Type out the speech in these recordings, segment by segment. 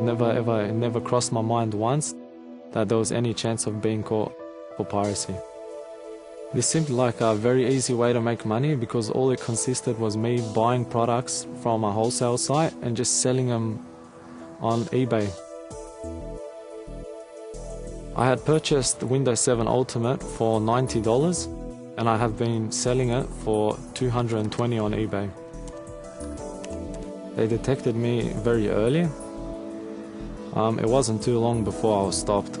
It never crossed my mind once that there was any chance of being caught for piracy. This seemed like a very easy way to make money because all it consisted was me buying products from a wholesale site and just selling them on eBay. I had purchased Windows 7 Ultimate for $90 and I have been selling it for $220 on eBay. They detected me very early. It wasn't too long before I was stopped.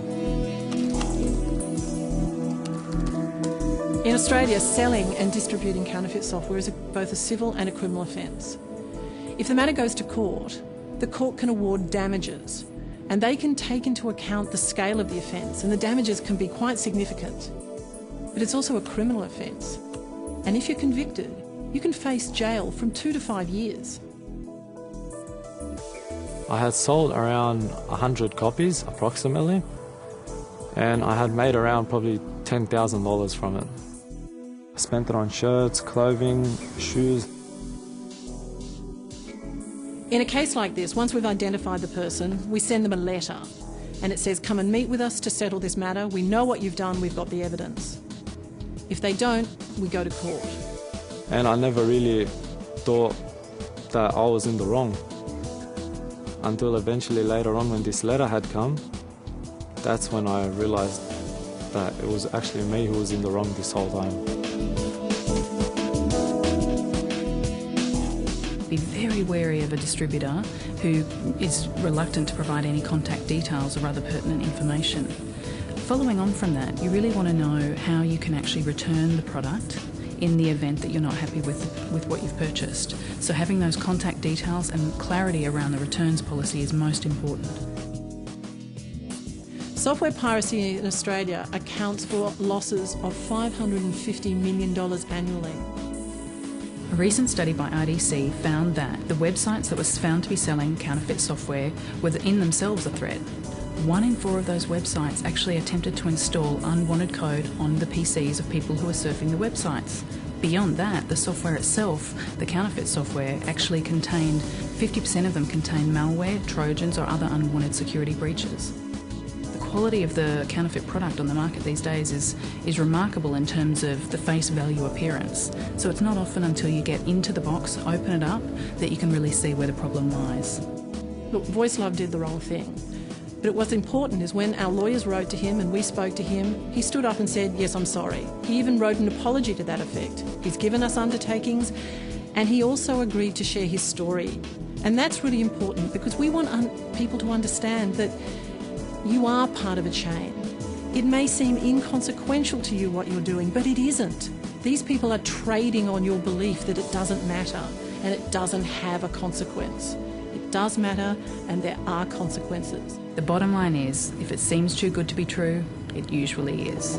In Australia, selling and distributing counterfeit software is both a civil and a criminal offence. If the matter goes to court, the court can award damages, and they can take into account the scale of the offence, and the damages can be quite significant. But it's also a criminal offence, and if you're convicted, you can face jail from 2 to 5 years. I had sold around 100 copies approximately, and I had made around probably $10,000 from it. I spent it on shirts, clothing, shoes. In a case like this, once we've identified the person, we send them a letter and it says, come and meet with us to settle this matter. We know what you've done, we've got the evidence. If they don't, we go to court. And I never really thought that I was in the wrong until eventually later on when this letter had come. That's when I realised that it was actually me who was in the wrong this whole time. Be very wary of a distributor who is reluctant to provide any contact details or other pertinent information. Following on from that, you really want to know how you can actually return the product in the event that you're not happy with what you've purchased. So having those contact details and clarity around the returns policy is most important. Software piracy in Australia accounts for losses of $550 million annually. A recent study by IDC found that the websites that were found to be selling counterfeit software were in themselves a threat. 1 in 4 of those websites actually attempted to install unwanted code on the PCs of people who were surfing the websites. Beyond that, the software itself, the counterfeit software, actually contained, 50% of them contained malware, trojans or other unwanted security breaches. The quality of the counterfeit product on the market these days is remarkable in terms of the face value appearance. So it's not often until you get into the box, open it up, that you can really see where the problem lies. Look, VoiceLove did the wrong thing. But what's important is when our lawyers wrote to him and we spoke to him, he stood up and said, yes, I'm sorry. He even wrote an apology to that effect. He's given us undertakings and he also agreed to share his story. And that's really important because we want people to understand that you are part of a chain. It may seem inconsequential to you what you're doing, but it isn't. These people are trading on your belief that it doesn't matter and it doesn't have a consequence. It does matter and there are consequences. The bottom line is, if it seems too good to be true, it usually is.